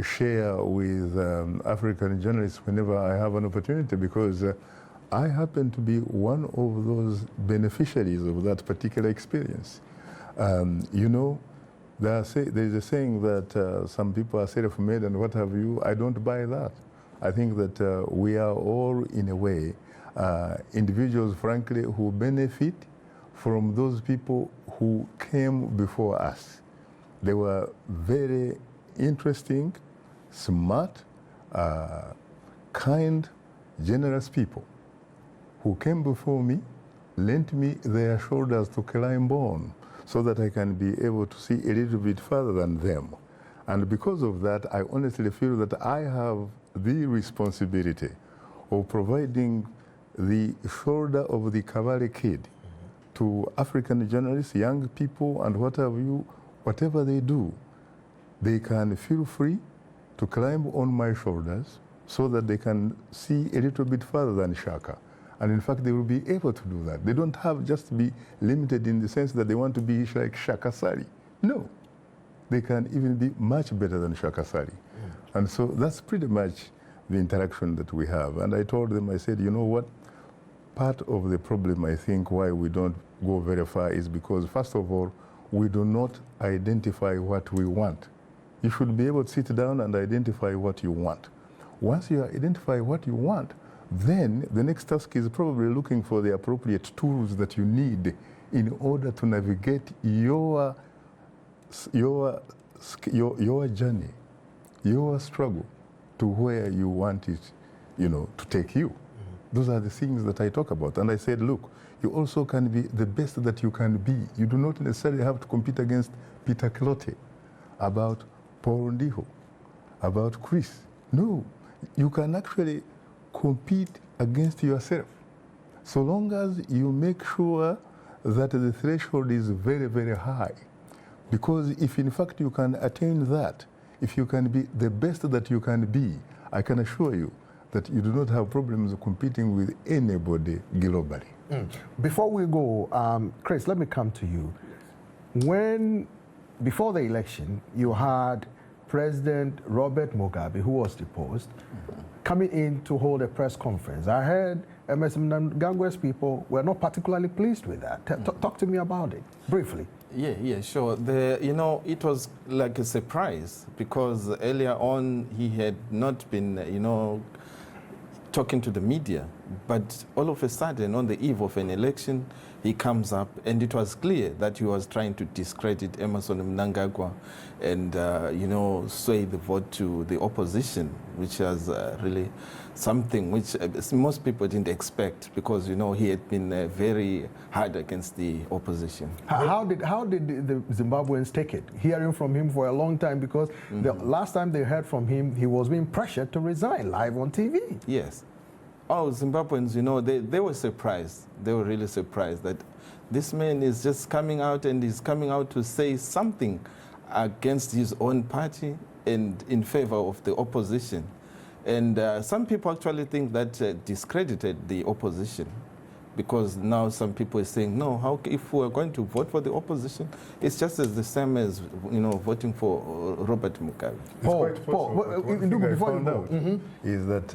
share with African journalists whenever I have an opportunity, because I happen to be one of those beneficiaries of that particular experience. There's a saying that some people are self-made and what have you. I don't buy that. I think that we are all, in a way, individuals, frankly, who benefit from those people who came before us. They were very interesting, smart, kind, generous people who came before me, lent me their shoulders to climb on so that I can be able to see a little bit further than them. And because of that, I honestly feel that I have the responsibility of providing the shoulder of the cavalry kid to African journalists, young people, and what have you. Whatever they do, they can feel free to climb on my shoulders so that they can see a little bit further than Shaka. And in fact, they will be able to do that. They don't have just to be limited in the sense that they want to be like Shaka Sali. No, they can even be much better than Shaka Sali. And so that's pretty much the interaction that we have. And I told them, I said, you know what? Part of the problem, I think, why we don't go very far is because, first of all, we do not identify what we want. You should be able to sit down and identify what you want. Once you identify what you want, then the next task is probably looking for the appropriate tools that you need in order to navigate your journey, your struggle to where you want it, to take you. Those are the things that I talk about. And I said, look, you also can be the best that you can be. You do not necessarily have to compete against Peter Clote, about Paul Ndiho, about Chris. No, you can actually compete against yourself, so long as you make sure that the threshold is very, very high. Because if in fact you can attain that, if you can be the best that you can be, I can assure you that you do not have problems competing with anybody globally. Before we go, Chris, let me come to you. Before the election, you had President Robert Mugabe, who was deposed, coming in to hold a press conference. I heard Emerson Mnangagwa's people were not particularly pleased with that. Talk to me about it, briefly. Yeah, sure. It was like a surprise because earlier on he had not been, talking to the media. But all of a sudden, on the eve of an election, he comes up, and it was clear that he was trying to discredit Emerson Mnangagwa and, sway the vote to the opposition, which was really something which most people didn't expect because, he had been very hard against the opposition. How did the Zimbabweans take it, hearing from him for a long time? Because the last time they heard from him, he was being pressured to resign live on TV. Yes. Oh, Zimbabweans, they were surprised. They were really surprised that this man is just coming out and he's coming out to say something against his own party and in favor of the opposition. And some people actually think that discredited the opposition because now some people are saying, no, how if we're going to vote for the opposition, it's just as the same as voting for Robert Mugabe. Before you go, is that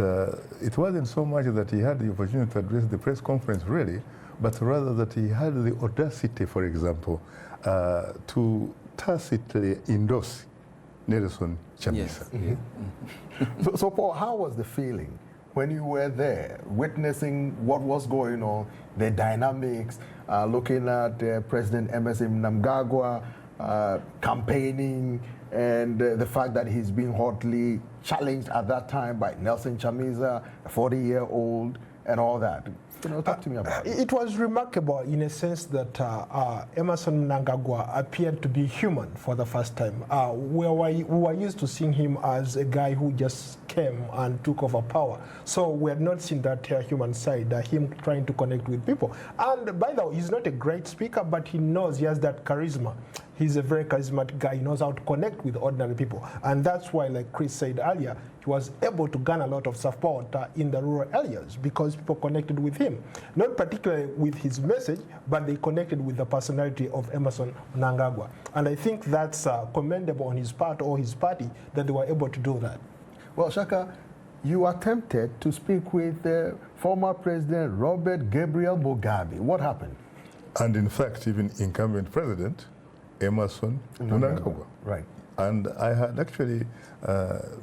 it wasn't so much that he had the opportunity to address the press conference really, but rather that he had the audacity, for example, to tacitly endorse Nelson Chamisa. Yes. So Paul, how was the feeling when you were there, witnessing what was going on, the dynamics, looking at President Emerson Mnangagwa campaigning, and the fact that he's being hotly challenged at that time by Nelson Chamisa, a 40-year-old, and all that? Talk to me about it. It was remarkable in a sense that Emerson Mnangagwa appeared to be human for the first time. We were used to seeing him as a guy who just came and took over power. So we had not seen that human side, him trying to connect with people. And by the way, he's not a great speaker, but he knows he has that charisma. He's a very charismatic guy. He knows how to connect with ordinary people. And that's why, like Chris said earlier, he was able to gain a lot of support in the rural areas because people connected with him. Not particularly with his message, but they connected with the personality of Emerson Mnangagwa. And I think that's commendable on his part or his party that they were able to do that. Well, Shaka, you attempted to speak with former President Robert Gabriel Mugabe. What happened? And in fact, even incumbent president Emerson Mnangagwa. Right. And I had actually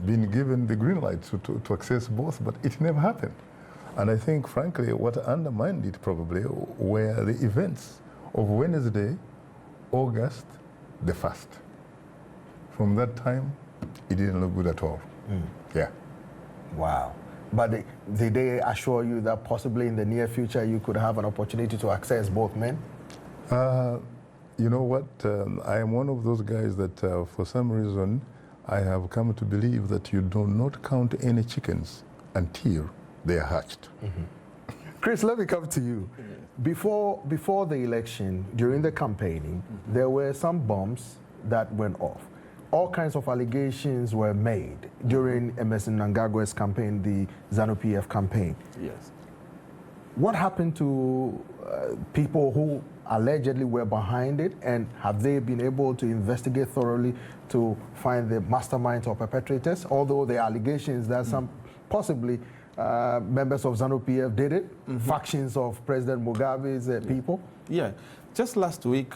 been given the green light to access both, but it never happened. And I think, frankly, what undermined it probably were the events of Wednesday, August the 1st. From that time, it didn't look good at all. Yeah. Wow. But did they assure you that possibly in the near future you could have an opportunity to access both men? You know what? I am one of those guys that for some reason I have come to believe that you do not count any chickens until they are hatched. Chris, let me come to you. Before the election, during the campaigning, there were some bombs that went off. All kinds of allegations were made during Emerson Mnangagwa's campaign, the ZANU-PF campaign. Yes. What happened to people who allegedly were behind it, and have they been able to investigate thoroughly to find the masterminds or perpetrators? Although the allegations that some possibly members of ZANU-PF did it, factions of President Mugabe's people? Yeah. Just last week,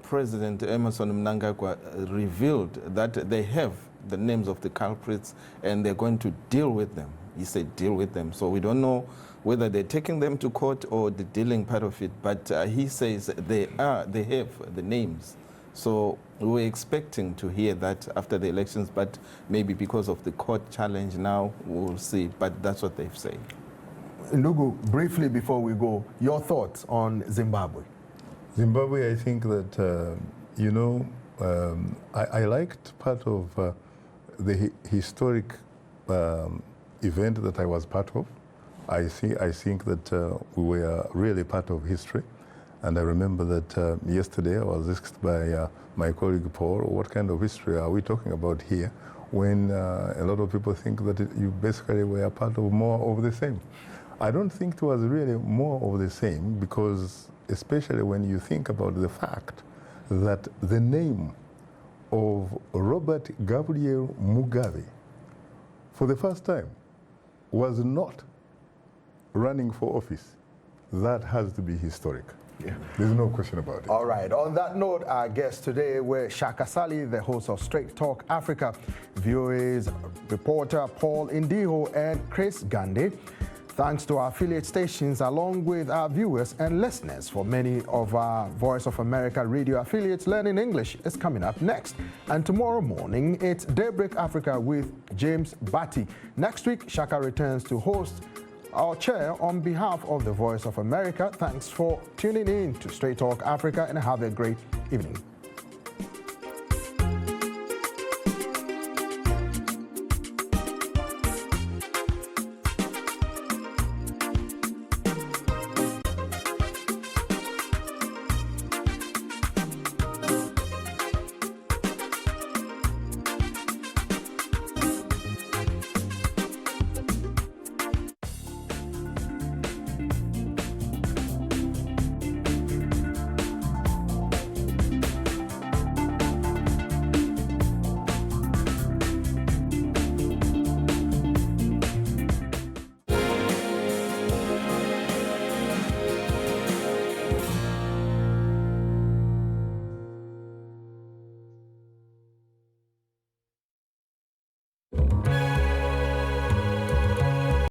President Emerson Mnangagwa revealed that they have the names of the culprits and they're going to deal with them. He said deal with them. So we don't know whether they're taking them to court or the dealing part of it, but he says they have the names. So we're expecting to hear that after the elections, but maybe because of the court challenge now, we'll see, but that's what they've said. Ndugu, briefly before we go, your thoughts on Zimbabwe? Zimbabwe, I think that, I liked part of the historic event that I was part of. I think that we were really part of history. And I remember that yesterday I was asked by my colleague Paul, what kind of history are we talking about here, when a lot of people think that you basically were part of more of the same. I don't think it was really more of the same, because especially when you think about the fact that the name of Robert Gabriel Mugabe, for the first time, was not running for office. That has to be historic. Yeah. There's no question about it. All right. On that note, our guests today were Shaka Sali, the host of Straight Talk Africa, VOA's reporter Paul Indiho, and Chris Gandhi. Thanks to our affiliate stations, along with our viewers and listeners. For many of our Voice of America radio affiliates, Learning English is coming up next. And tomorrow morning, it's Daybreak Africa with James Batty. Next week, Shaka returns to host our chair on behalf of the Voice of America. Thanks for tuning in to Straight Talk Africa, and have a great evening.